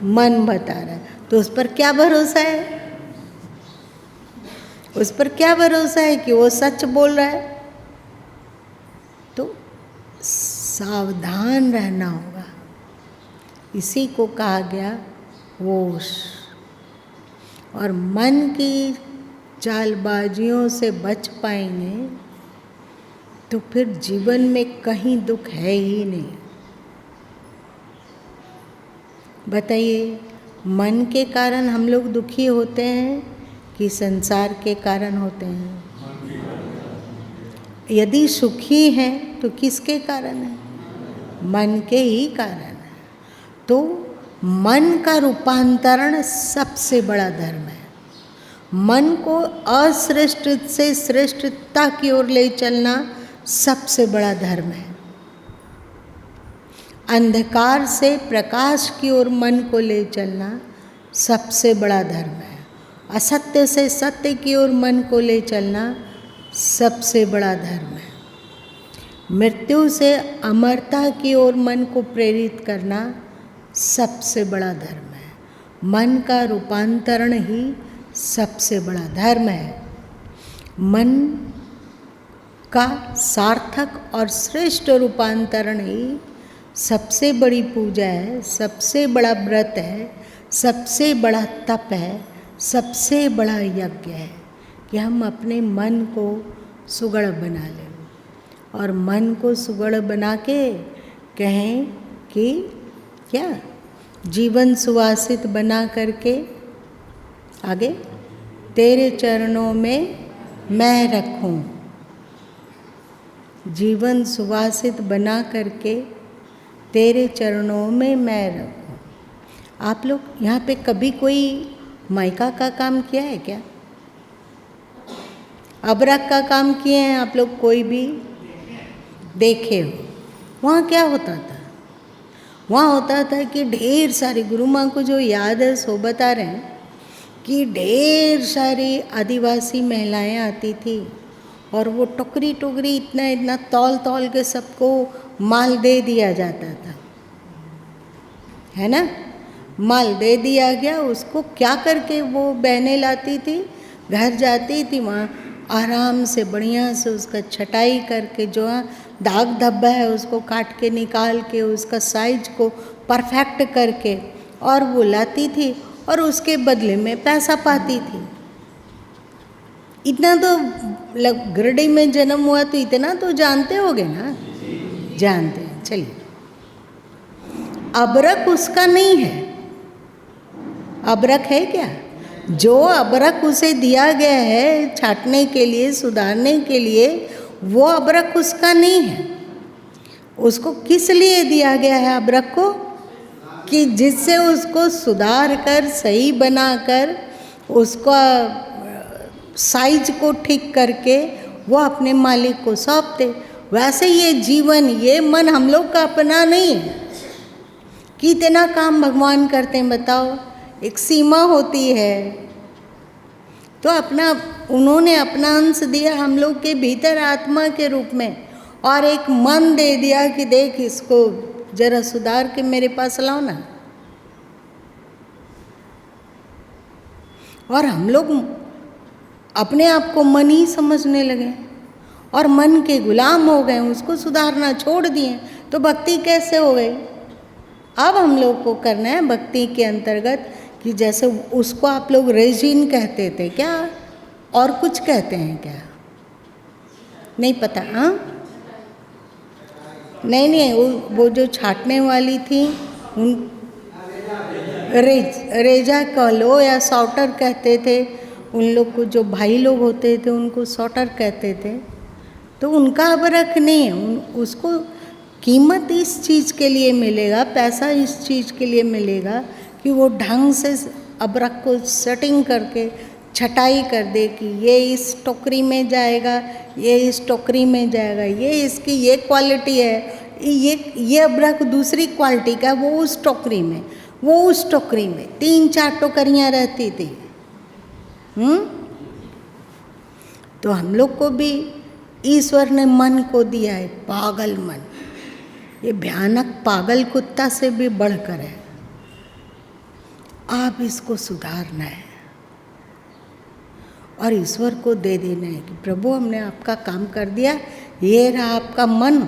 मन बता रहा है। तो उस पर क्या भरोसा है? उस पर क्या भरोसा है कि वो सच बोल रहा है? तो सावधान रहना होगा। इसी को कहा गया होश। और मन की चालबाजियों से बच पाएंगे तो फिर जीवन में कहीं दुख है ही नहीं। बताइए, मन के कारण हम लोग दुखी होते हैं कि संसार के कारण होते हैं? यदि सुखी हैं तो किसके कारण है? मन के ही कारण है। तो मन का रूपांतरण सबसे बड़ा धर्म है। मन को अश्रेष्ठ से श्रेष्ठता की ओर ले चलना सबसे बड़ा धर्म है। अंधकार से प्रकाश की ओर मन को ले चलना सबसे बड़ा धर्म है। असत्य से सत्य की ओर मन को ले चलना सबसे बड़ा धर्म है। मृत्यु से अमरता की ओर मन को प्रेरित करना सबसे बड़ा धर्म है। मन का रूपांतरण ही सबसे बड़ा धर्म है। मन का सार्थक और श्रेष्ठ रूपांतरण ही सबसे बड़ी पूजा है, सबसे बड़ा व्रत है, सबसे बड़ा तप है, सबसे बड़ा यज्ञ है कि हम अपने मन को सुगढ़ बना लें। और मन को सुगढ़ बना के कहें कि क्या जीवन सुवासित बना करके आगे तेरे चरणों में मैं रखूं। जीवन सुवासित बना करके तेरे चरणों में मैं रखूं। आप लोग यहाँ पे कभी कोई माइका का काम किया है क्या? अबरक का काम किए हैं आप लोग? कोई भी देखे हो? वहाँ क्या होता था? वहाँ होता था कि ढेर सारी, गुरु माँ को जो याद है सो बता रहे हैं कि ढेर सारी आदिवासी महिलाएं आती थी और वो टोकरी टोकरी इतना इतना तौल तौल के सबको माल दे दिया जाता था, है ना? माल दे दिया गया, उसको क्या करके वो बहनें लाती थी, घर जाती थी, वहाँ आराम से बढ़िया से उसका छटाई करके जो दाग धब्बा है उसको काट के निकाल के उसका साइज को परफेक्ट करके और वो लाती थी और उसके बदले में पैसा पाती थी। इतना तो गिरडी में जन्म हुआ तो इतना तो जानते होगे ना? जानते हैं। चलिए, अबरक उसका नहीं है। अबरक है क्या? जो अबरक उसे दिया गया है छाटने के लिए, सुधारने के लिए, वो अबरक उसका नहीं है। उसको किस लिए दिया गया है अबरक को? कि जिससे उसको सुधार कर, सही बनाकर, उसका साइज को ठीक करके वो अपने मालिक को सौंप दे। वैसे ये जीवन, ये मन हम लोग का अपना नहीं है। कितना काम भगवान करते हैं बताओ? एक सीमा होती है। तो उन्होंने अपना अंश दिया हम लोग के भीतर आत्मा के रूप में, और एक मन दे दिया कि देख इसको जरा सुधार के मेरे पास लाओ ना। और हम लोग अपने आप को मन ही समझने लगे और मन के गुलाम हो गए, उसको सुधारना छोड़ दिए, तो भक्ति कैसे हो गई? अब हम लोग को करना है भक्ति के अंतर्गत कि जैसे उसको आप लोग रेजिन कहते थे क्या, और कुछ कहते हैं क्या, नहीं पता? हाँ, नहीं, वो जो छाटने वाली थी उन रेजा कह लो या सॉर्टर कहते थे उन लोग को, जो भाई लोग होते थे उनको सॉर्टर कहते थे। तो उनका अबरख नहीं है, उसको कीमत इस चीज़ के लिए मिलेगा, पैसा इस चीज़ के लिए मिलेगा कि वो ढंग से अबरख को सेटिंग करके छटाई कर दे कि ये इस टोकरी में जाएगा, ये इस टोकरी में जाएगा, ये इसकी ये क्वालिटी है, ये अबरख दूसरी क्वालिटी का, वो उस टोकरी में, वो उस टोकरी में 3-4 टोकरियाँ रहती थी। तो हम लोग को भी ईश्वर ने मन को दिया है, पागल मन, ये भयानक पागल कुत्ता से भी बढ़कर है। आप इसको सुधारना है और ईश्वर को दे देना है कि प्रभु हमने आपका काम कर दिया, ये रहा आपका मन,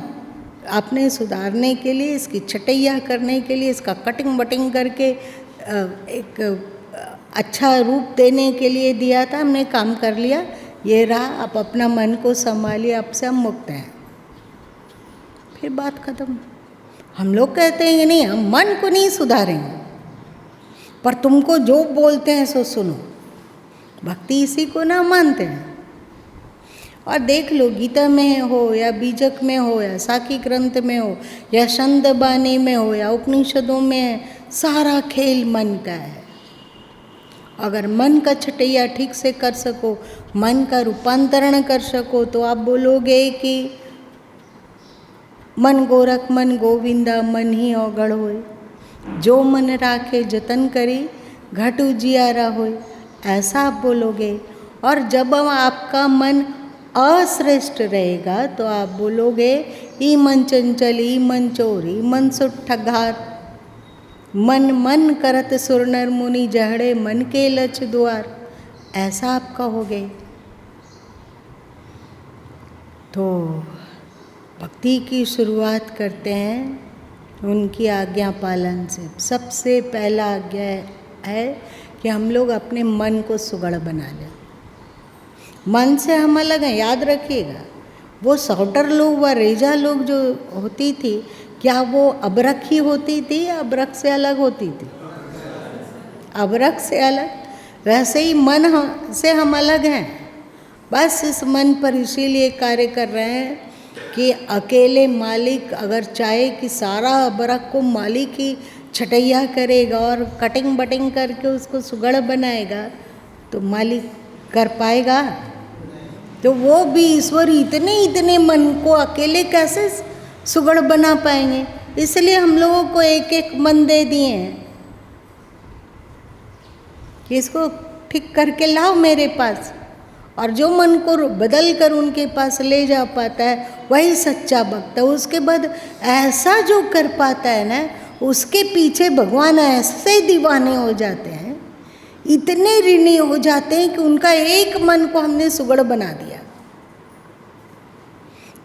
आपने सुधारने के लिए, इसकी छटैया करने के लिए, इसका कटिंग बटिंग करके एक अच्छा रूप देने के लिए दिया था, हमने काम कर लिया, ये रहा, आप अपना मन को संभालिए, अब से हम मुक्त हैं। फिर बात खत्म। हम लोग कहते हैं कि नहीं, हम मन को नहीं सुधारेंगे, पर तुमको जो बोलते हैं सो सुनो। भक्ति इसी को ना मानते हैं। और देख लो, गीता में हो या बीजक में हो या साखी ग्रंथ में हो या छंद बानी में हो या उपनिषदों में है, सारा खेल मन का है। अगर मन का छटैया ठीक से कर सको, मन का रूपांतरण कर सको, तो आप बोलोगे कि मन गोरख मन गोविंदा, मन ही औगड़ होए, जो मन राखे जतन करी, घट उजियारा होए, ऐसा आप बोलोगे। और जब आपका मन अश्रेष्ठ रहेगा तो आप बोलोगे, ई मन चंचल, ई मन चोर, ई मन सुठगार, मन मन करत सुर नर मुनि जहड़े, मन के लच द्वार, ऐसा आप कहोगे। तो भक्ति की शुरुआत करते हैं उनकी आज्ञा पालन से। सबसे पहला आज्ञा है कि हम लोग अपने मन को सुगढ़ बना लें। मन से हम अलग हैं, याद रखिएगा। वो सॉर्टर लोग व रेजा लोग जो होती थी, क्या वो अबरख ही होती थी या अबरख से अलग होती थी? अबरख से अलग। वैसे ही मन से हम अलग हैं। बस इस मन पर इसीलिए कार्य कर रहे हैं कि अकेले मालिक अगर चाहे कि सारा अबरख को मालिक ही छटैया करेगा और कटिंग बटिंग करके उसको सुगढ़ बनाएगा, तो मालिक कर पाएगा? तो वो भी ईश्वर इतने मन को अकेले कैसे सुगढ़ बना पाएंगे? इसलिए हम लोगों को एक एक मन दे दिए हैं कि इसको ठीक करके लाओ मेरे पास। और जो मन को बदल कर उनके पास ले जा पाता है वही सच्चा भक्त है। उसके बाद ऐसा जो कर पाता है ना, उसके पीछे भगवान ऐसे दीवाने हो जाते हैं, इतने ऋणी हो जाते हैं कि उनका एक मन को हमने सुगढ़ बना दिया।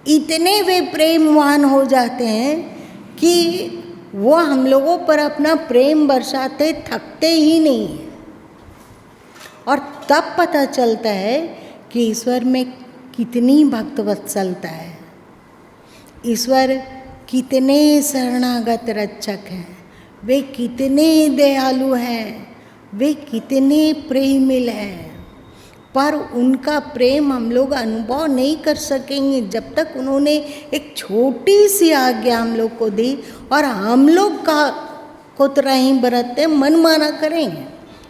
इतने वे प्रेमवान हो जाते हैं कि वो हम लोगों पर अपना प्रेम बरसाते थकते ही नहीं हैं। और तब पता चलता है कि ईश्वर में कितनी भक्तवत्सलता है, ईश्वर कितने शरणागत रक्षक हैं, वे कितने दयालु हैं, वे कितने प्रेमिल हैं। पर उनका प्रेम हम लोग अनुभव नहीं कर सकेंगे जब तक उन्होंने एक छोटी सी आज्ञा हम लोग को दी और हम लोग का कोतरा ही बरतते मन माना करेंगे।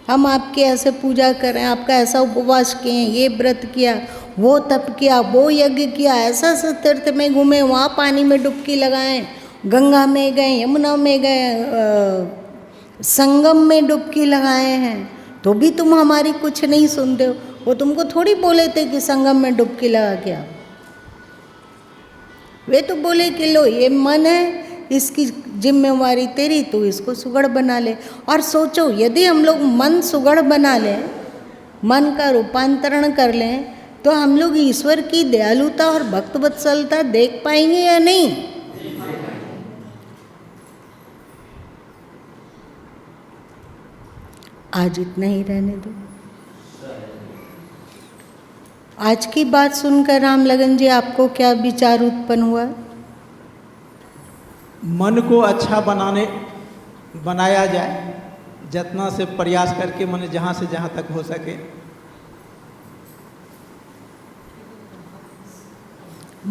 हम आपके ऐसे पूजा करें, आपका ऐसा उपवास किए, ये व्रत किया, वो तप किया, वो यज्ञ किया, ऐसा तीर्थ में घूमे, वहाँ पानी में डुबकी लगाएं, गंगा में गए, यमुना में गए, संगम में डुबकी लगाए हैं तो भी तुम हमारी कुछ नहीं सुनते हो। वो तुमको थोड़ी बोले थे कि संगम में डुबकी लगा के आओ। वे तो बोले कि लो ये मन है, इसकी जिम्मेवारी तेरी, तू इसको सुगढ़ बना ले। और सोचो यदि हम लोग मन सुगढ़ बना लें, मन का रूपांतरण कर लें, तो हम लोग ईश्वर की दयालुता और भक्त वत्सलता देख पाएंगे या नहीं? आज इतना ही रहने दो। आज की बात सुनकर राम लगन जी आपको क्या विचार उत्पन्न हुआ? मन को अच्छा बनाया जाए, जितना से प्रयास करके मन जहाँ से जहाँ तक हो सके।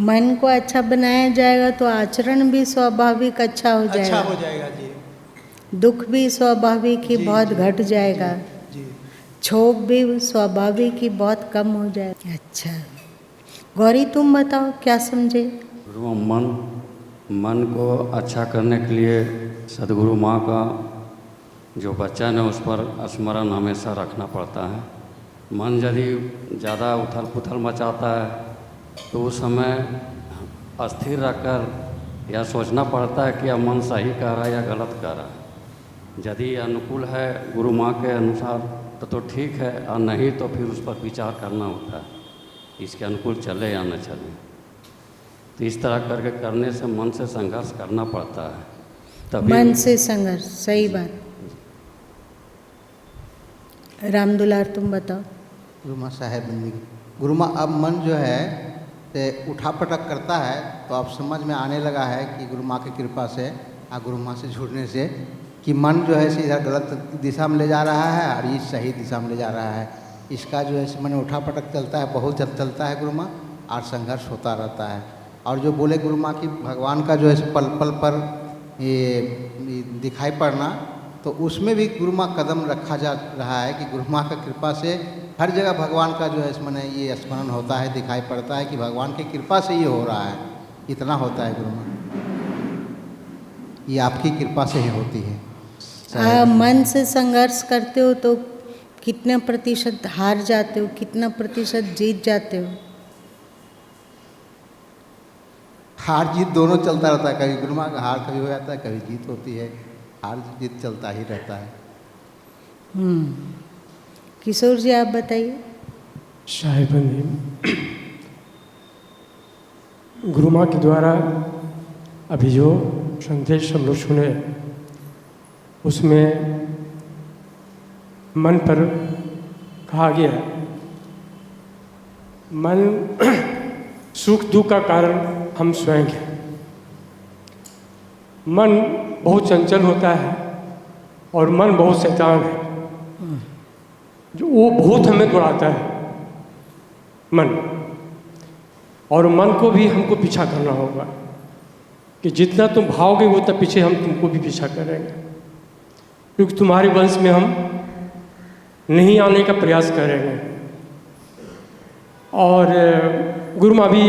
मन को अच्छा बनाया जाएगा तो आचरण भी स्वाभाविक अच्छा हो जाएगा। अच्छा हो जाएगा जी। दुख भी स्वाभाविक ही बहुत घट जाएगा। जी। क्षोभ भी स्वाभाविक ही बहुत कम हो जाएगा। अच्छा गौरी, तुम बताओ क्या समझे? गुरु, मन को अच्छा करने के लिए सदगुरु माँ का जो वचन है उस पर स्मरण हमेशा रखना पड़ता है। मन यदि ज़्यादा उथल पुथल मचाता है तो उस समय अस्थिर रखकर यह सोचना पड़ता है कि यह मन सही कह रहा है या गलत कह रहा है। यदि अनुकूल है गुरु माँ के अनुसार तो ठीक है, और नहीं तो फिर उस पर विचार करना होता है इसके अनुकूल चले या न चले। तो इस तरह करके करने से मन से संघर्ष करना पड़ता है। तभी मन से संघर्ष, सही बात। राम दुलार, तुम बताओ। गुरु माँ साहेब, गुरु माँ, अब मन जो है ते उठा पटक करता है तो अब समझ में आने लगा है कि गुरु माँ की कृपा से और गुरु माँ से जुड़ने से कि मन जो है सीधा गलत दिशा में ले जा रहा है और ये सही दिशा में ले जा रहा है। इसका जो है मन उठा पटक चलता है, बहुत जब चलता है गुरु माँ, और संघर्ष होता रहता है। और जो बोले गुरु माँ की भगवान का जो है पल पल पर ये दिखाई पड़ना, तो उसमें भी गुरु माँ कदम रखा जा रहा है कि गुरु माँ की कृपा से हर जगह भगवान का जो है इसमें ये स्मरण होता है, दिखाई पड़ता है कि भगवान की कृपा से ये हो रहा है। इतना होता है गुरु माँ, ये आपकी कृपा से ही होती है। मन से संघर्ष करते हो तो कितना प्रतिशत हार जाते हो, कितना प्रतिशत जीत जाते हो? हार जीत दोनों चलता रहता है। कभी गुरु माँ का हार कभी हो जाता है, कभी जीत होती है। हार जीत चलता ही रहता है। किशोर जी, आप बताइए। साहिबंदी, गुरु माँ के द्वारा अभी जो संदेश हम लोग सुने उसमें मन पर कहा गया, मन सुख दुख का कारण हम स्वयं हैं। मन बहुत चंचल होता है और मन बहुत शैतान है, जो वो बहुत हमें दौड़ाता है मन। और मन को भी हमको पीछा करना होगा कि जितना तुम भागोगे उतना पीछे हम तुमको भी पीछा करेंगे, क्योंकि तुम्हारे वंश में हम नहीं आने का प्रयास करेंगे। और गुरु माँ भी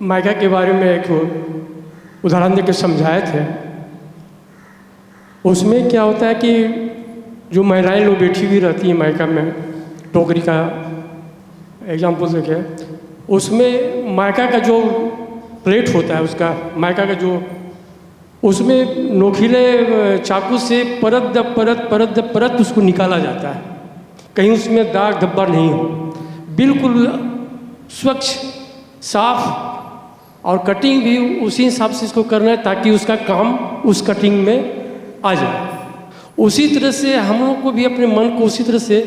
मायका के बारे में एक उदाहरण देकर समझाए थे। उसमें क्या होता है कि जो महिलाएं लोग बैठी हुई रहती हैं मायका में, टोकरी का एग्जाम्पल देखे, उसमें मायका का जो प्लेट होता है, उसका मायका का जो, उसमें नोखीले चाकू से परत दर परत उसको निकाला जाता है, कहीं उसमें दाग धब्बा नहीं हो, बिल्कुल स्वच्छ साफ। और कटिंग भी उसी हिसाब से इसको करना है ताकि उसका काम उस कटिंग में आ जाए। उसी तरह से हम लोग को भी अपने मन को उसी तरह से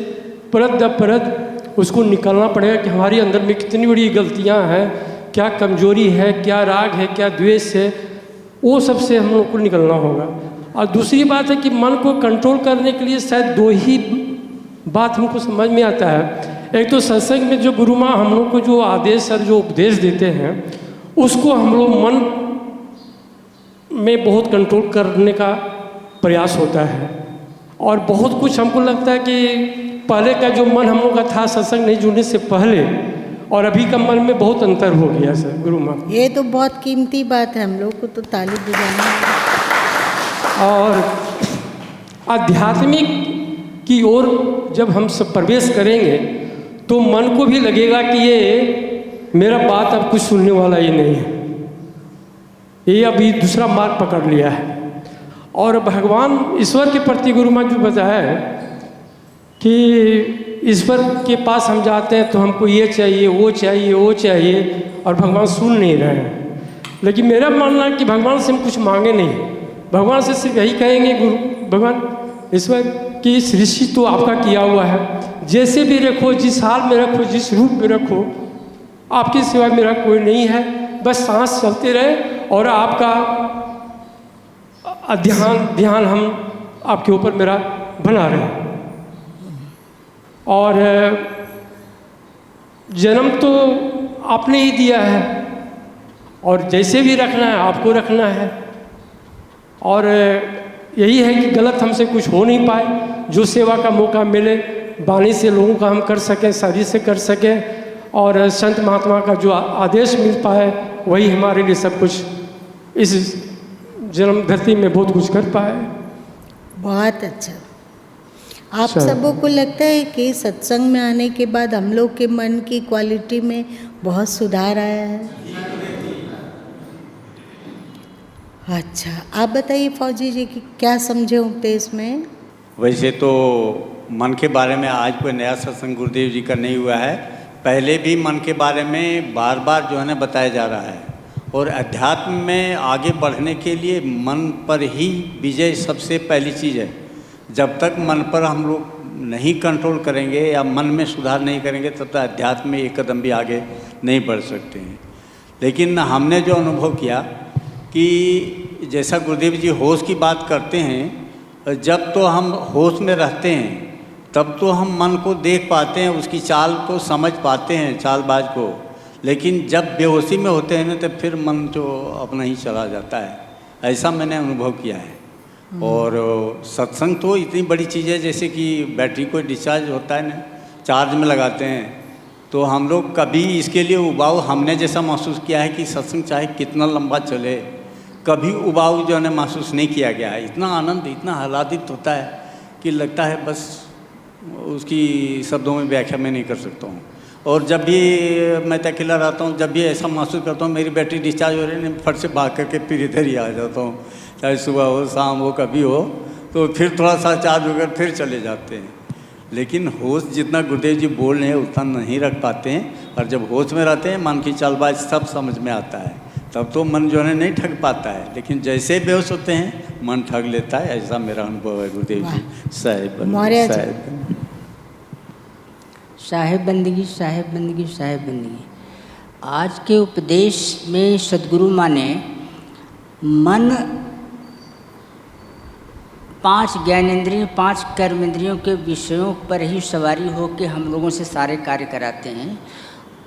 परत दर परत उसको निकालना पड़ेगा कि हमारे अंदर में कितनी बड़ी गलतियां हैं, क्या कमजोरी है, क्या राग है, क्या द्वेष है, वो सबसे हम लोग को निकलना होगा। और दूसरी बात है कि मन को कंट्रोल करने के लिए शायद दो ही बात हमको समझ में आता है। एक तो सत्संग में जो गुरु माँ हम लोग को जो आदेश और जो उपदेश देते हैं उसको हम लोग मन में बहुत कंट्रोल करने का प्रयास होता है। और बहुत कुछ हमको लगता है कि पहले का जो मन हम लोग का था सत्संग नहीं जुड़ने से पहले और अभी का मन में बहुत अंतर हो गया सर गुरु माँ। ये तो बहुत कीमती बात है, हम लोग को तो ताली बजाना। और आध्यात्मिक की ओर जब हम सब प्रवेश करेंगे तो मन को भी लगेगा कि ये मेरा बात अब कुछ सुनने वाला ही नहीं है, ये अभी दूसरा मार्ग पकड़ लिया है। और भगवान ईश्वर के प्रति गुरु माँ जो बताया है कि ईश्वर के पास हम जाते हैं तो हमको ये चाहिए वो चाहिए वो चाहिए, और भगवान सुन नहीं रहे हैं। लेकिन मेरा मानना है कि भगवान से हम कुछ मांगे नहीं, भगवान से सिर्फ यही कहेंगे गुरु भगवान ईश्वर की सृष्टि तो आपका किया हुआ है, जैसे भी रखो, जिस हाल में रखो, जिस रूप में रखो, आपके सिवा मेरा कोई नहीं है। बस सांस चलते रहे और आपका ध्यान हम आपके ऊपर मेरा बना रहे। और जन्म तो आपने ही दिया है और जैसे भी रखना है आपको रखना है। और यही है कि गलत हमसे कुछ हो नहीं पाए, जो सेवा का मौका मिले वाणी से लोगों का हम कर सकें, शरीर से कर सकें, और संत महात्मा का जो आदेश मिल पाए वही हमारे लिए सब कुछ, इस जन्म धरती में बहुत कुछ कर पाए। बहुत अच्छा। आप सबों को लगता है कि सत्संग में आने के बाद हम लोग के मन की क्वालिटी में बहुत सुधार आया है? अच्छा, आप बताइए फौजी जी कि क्या समझे उपदेश में? वैसे तो मन के बारे में आज कोई नया सत्संग गुरुदेव जी का नहीं हुआ है, पहले भी मन के बारे में बार बार जो है ना बताया जा रहा है। और अध्यात्म में आगे बढ़ने के लिए मन पर ही विजय सबसे पहली चीज़ है। जब तक मन पर हम लोग नहीं कंट्रोल करेंगे या मन में सुधार नहीं करेंगे तब तक अध्यात्म में एक कदम भी आगे नहीं बढ़ सकते हैं। लेकिन हमने जो अनुभव किया कि जैसा गुरुदेव जी होश की बात करते हैं, जब तो हम होश में रहते हैं तब तो हम मन को देख पाते हैं, उसकी चाल को समझ पाते हैं, चालबाज को। लेकिन जब बेहोशी में होते हैं ना तो फिर मन जो अपना ही चला जाता है, ऐसा मैंने अनुभव किया है। और सत्संग तो इतनी बड़ी चीज़ है, जैसे कि बैटरी को डिस्चार्ज होता है ना, चार्ज में लगाते हैं, तो हम लोग कभी इसके लिए उबाऊ हमने जैसा महसूस किया है कि सत्संग चाहे कितना लंबा चले, कभी उबाऊ जो है महसूस नहीं किया गया है। इतना आनंद, इतना आह्लादित होता है कि लगता है बस उसकी शब्दों में व्याख्या मैं नहीं कर सकता हूँ। और जब भी मैं अकेला रहता हूँ, जब भी ऐसा महसूस करता हूँ मेरी बैटरी डिस्चार्ज हो रही है, फट से भाग करके फिर इधर ही आ जाता हूँ, चाहे सुबह हो शाम हो कभी हो, तो फिर थोड़ा सा चार्ज होकर फिर चले जाते हैं। लेकिन होश जितना गुरुदेव जी बोल रहे हैं उतना नहीं रख पाते हैं। और जब होश में रहते हैं मन की चालबाज सब समझ में आता है, तब तो मन जो है नहीं ठग पाता है। लेकिन जैसे बेहोश होते हैं मन ठग लेता है, ऐसा मेरा अनुभव है गुरुदेव जी। साहेब बंदगी, साहेब बंदगी, साहेब बंदगी। आज के उपदेश में सदगुरु माँ ने मन 5 ज्ञानेंद्रियों 5 कर्मेंद्रियों के विषयों पर ही सवारी हो के हम लोगों से सारे कार्य कराते हैं,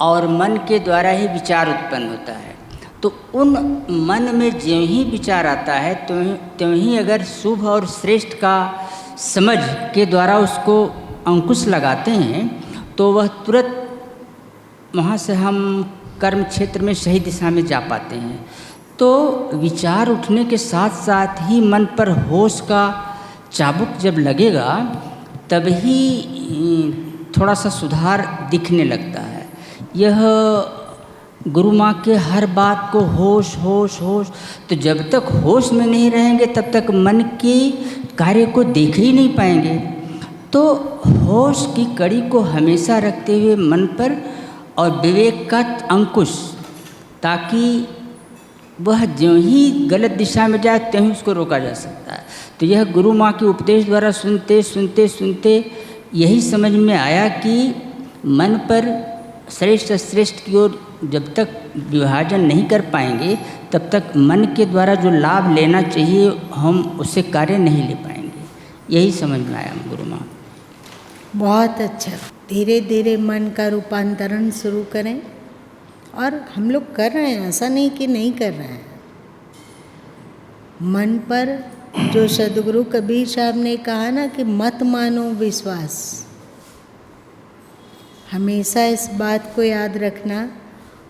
और मन के द्वारा ही विचार उत्पन्न होता है। तो उन मन में ज्यों ही विचार आता है त्यों ही अगर शुभ और श्रेष्ठ का समझ के द्वारा उसको अंकुश लगाते हैं तो वह तुरंत वहाँ से हम कर्म क्षेत्र में सही दिशा में जा पाते हैं। तो विचार उठने के साथ साथ ही मन पर होश का चाबुक जब लगेगा तभी थोड़ा सा सुधार दिखने लगता है। यह गुरु माँ के हर बात को होश होश होश, तो जब तक होश में नहीं रहेंगे तब तक मन के कार्य को देख ही नहीं पाएंगे। तो होश की कड़ी को हमेशा रखते हुए मन पर और विवेक का अंकुश, ताकि वह ज्यों ही गलत दिशा में जाए त्यों ही उसको रोका जा सकता है। तो यह गुरु माँ के उपदेश द्वारा सुनते सुनते सुनते यही समझ में आया कि मन पर श्रेष्ठ श्रेष्ठ की ओर जब तक विभाजन नहीं कर पाएंगे तब तक मन के द्वारा जो लाभ लेना चाहिए हम उससे कार्य नहीं ले पाएंगे। यही समझ में आया गुरु माँ। बहुत अच्छा। धीरे धीरे मन का रूपांतरण शुरू करें, और हम लोग कर रहे हैं, ऐसा नहीं कि नहीं कर रहे हैं। मन पर जो सदगुरु कबीर साहब ने कहा ना कि मत मानो विश्वास, हमेशा इस बात को याद रखना।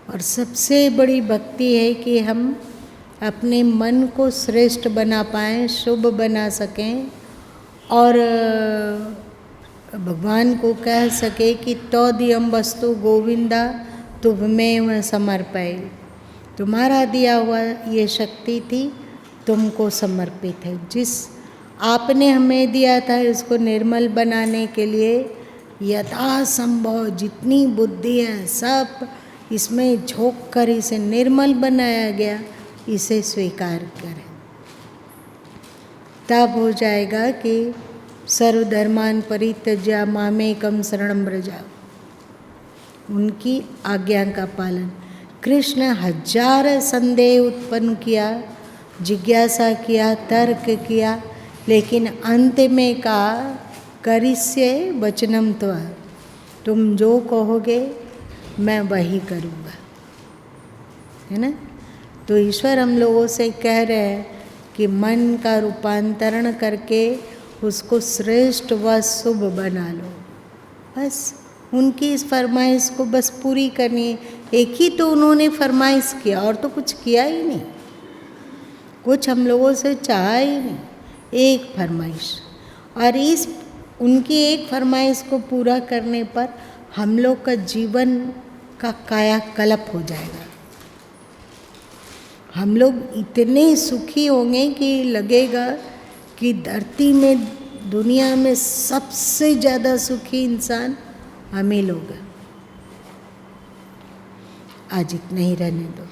और सबसे बड़ी भक्ति है कि हम अपने मन को श्रेष्ठ बना पाएँ, शुभ बना सकें, और भगवान को कह सके कि तौदियम वस्तु गोविंदा तुभमेव समर्पय, तुम्हारा दिया हुआ ये शक्ति थी, तुमको समर्पित है। जिस आपने हमें दिया था इसको निर्मल बनाने के लिए यथासंभव जितनी बुद्धि है सब इसमें झोंक कर इसे निर्मल बनाया गया, इसे स्वीकार करें। तब हो जाएगा कि सर्वधर्मान परित्यज्य मामेकम शरणं व्रज, उनकी आज्ञा का पालन। कृष्ण 1000 संदेह उत्पन्न किया, जिज्ञासा किया, तर्क किया, लेकिन अंत में कहा करिष्ये वचनम त्वं, तुम जो कहोगे मैं वही करूँगा, है ना। तो ईश्वर हम लोगों से कह रहे हैं कि मन का रूपांतरण करके उसको श्रेष्ठ व शुभ बना लो। बस उनकी इस फरमाइश को बस पूरी करनी है। एक ही तो उन्होंने फरमाइश किया, और तो कुछ किया ही नहीं, कुछ हम लोगों से चाहा ही नहीं, एक फरमाइश। और इस उनकी एक फरमाइश को पूरा करने पर हम लोग का जीवन का कायाकल्प हो जाएगा। हम लोग इतने सुखी होंगे कि लगेगा कि धरती में, दुनिया में सबसे ज़्यादा सुखी इंसान हम ही लोग हैं। आज इतना ही रहने दो।